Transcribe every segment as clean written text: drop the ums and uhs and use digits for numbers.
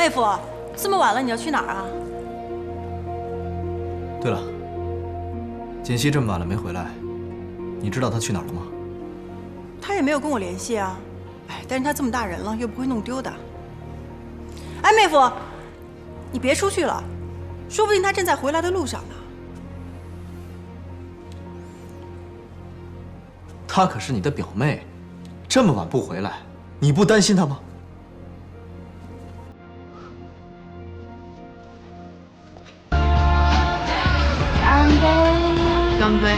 妹夫，这么晚了，你要去哪儿啊？对了，锦溪这么晚了没回来，你知道她去哪儿了吗？他也没有跟我联系啊。哎，但是他这么大人了，又不会弄丢的。哎，妹夫，你别出去了，说不定他正在回来的路上呢。她可是你的表妹，这么晚不回来，你不担心她吗？ 干杯！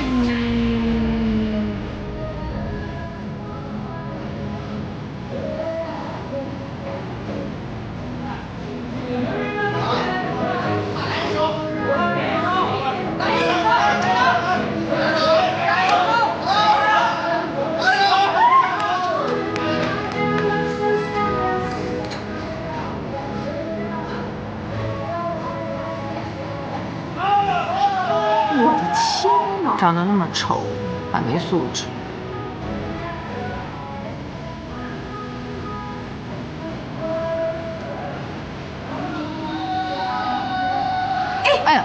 我的天哪，长得那么丑，还没素质。哎呀！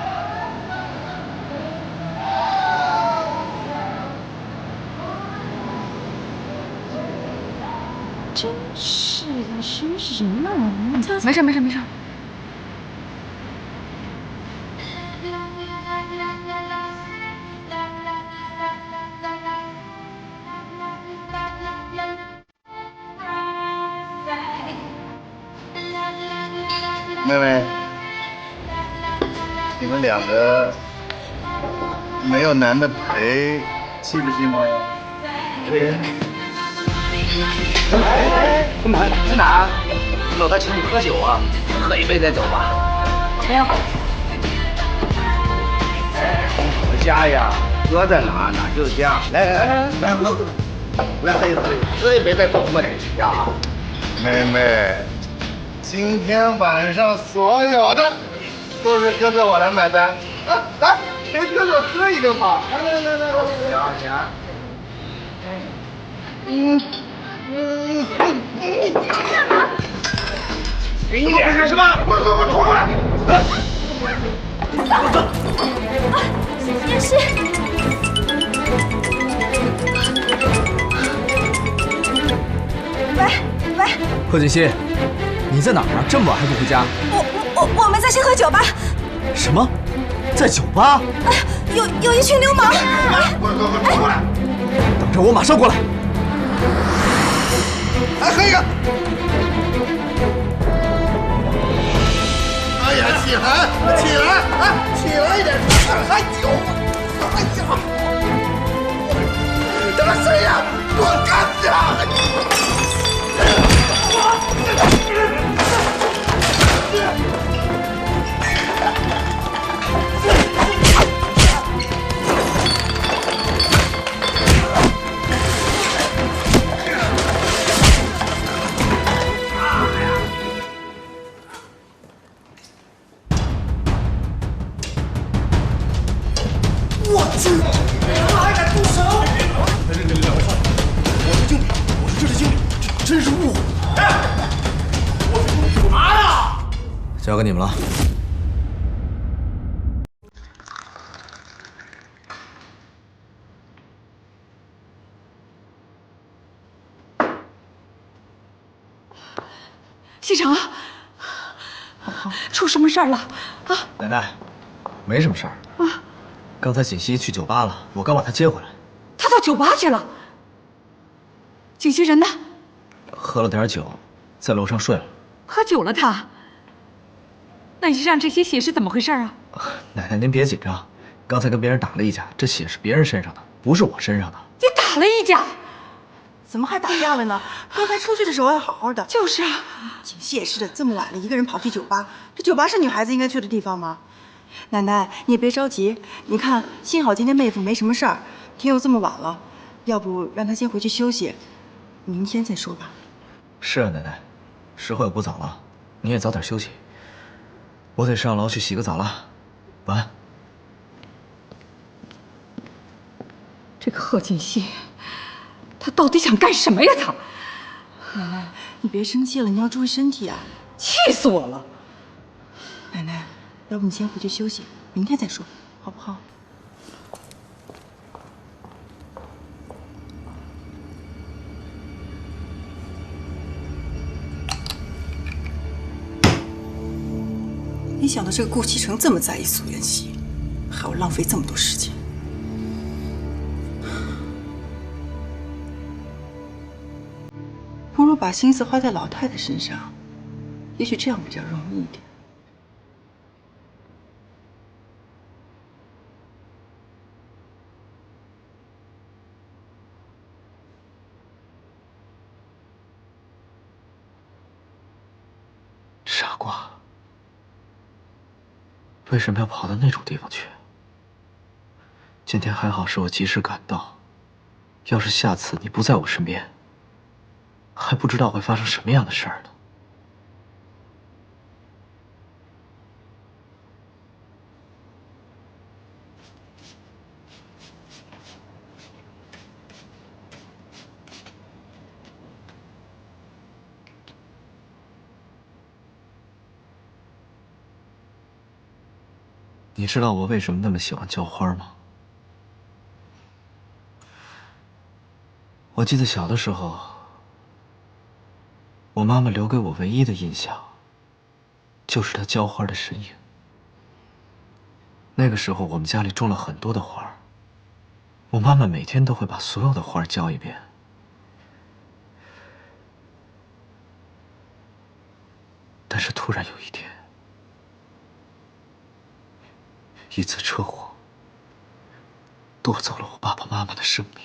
真是的，生什么呢？没事没事没事。 妹妹，你们两个没有男的陪，气不气吗？对。坤盘去哪儿？老大请你喝酒啊，喝一杯再走吧。没有。我家呀，哥在哪哪就是家。来，喝一杯再走吧。呀，妹妹。 今天晚上所有的都是哥哥我来买单，来，陪哥哥喝一个吧！来，行。给你脸是吧？快冲过来！也是。喂，贺锦溪。 你在哪儿啊？这么晚还不回家？我们在星河酒吧。什么？在酒吧？有一群流氓！过来！等着我，马上过来！来喝一个！哎呀，起来一点！还酒！哎呀！他谁呀？我干的！ 我去！他还敢动手！两位少爷，我是经理，我是这里经理，这真是误会。我是经理，干嘛呀？交给你们了。西城，出什么事儿了？啊！奶奶，没什么事儿。啊。 刚才锦溪去酒吧了，我刚把她接回来。她到酒吧去了。锦溪人呢？喝了点酒，在楼上睡了。喝酒了他？那你身上这些血是怎么回事啊？奶奶您别紧张，刚才跟别人打了一架，这血是别人身上的，不是我身上的。你打了一架？怎么还打架了呢？刚才出去的时候还好好的。就是啊，锦溪也是的，这么晚了，一个人跑去酒吧，这酒吧是女孩子应该去的地方吗？ 奶奶，你也别着急。你看，幸好今天妹夫没什么事儿，天又这么晚了，要不让她先回去休息，明天再说吧。是啊，奶奶，时候也不早了，你也早点休息。我得上楼去洗个澡了，晚安。这个贺锦溪，他到底想干什么呀？他，奶奶，你别生气了，你要注意身体啊。气死我了！奶奶，要不你先回去休息，明天再说，好不好？没想到这个顾西城这么在意苏妍希，还要浪费这么多时间。不如把心思花在老太太身上，也许这样比较容易一点。傻瓜，为什么要跑到那种地方去？今天还好是我及时赶到，要是下次你不在我身边，还不知道会发生什么样的事儿呢。你知道我为什么那么喜欢浇花吗？我记得小的时候，我妈妈留给我唯一的印象，就是她浇花的身影。那个时候我们家里种了很多的花，我妈妈每天都会把所有的花浇一遍。但是突然有一天，一次车祸夺走了我爸爸妈妈的生命。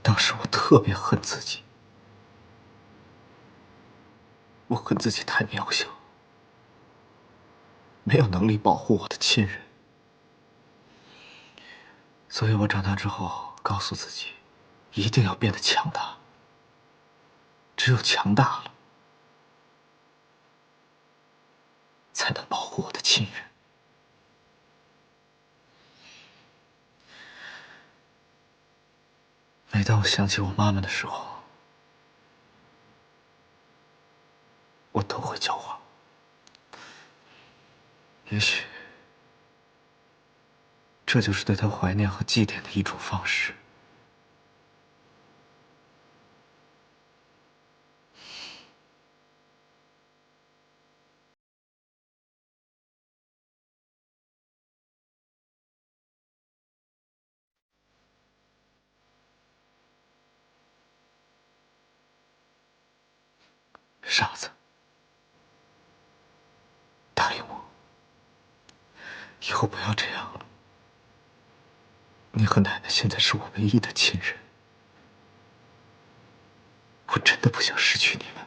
当时我特别恨自己，我恨自己太渺小，没有能力保护我的亲人。所以我长大之后告诉自己，一定要变得强大。只有强大了，才能保护我的亲人。每当我想起我妈妈的时候，我都会浇花。也许，这就是对她怀念和祭奠的一种方式。傻子，答应我，以后不要这样了。你和奶奶现在是我唯一的亲人，我真的不想失去你们。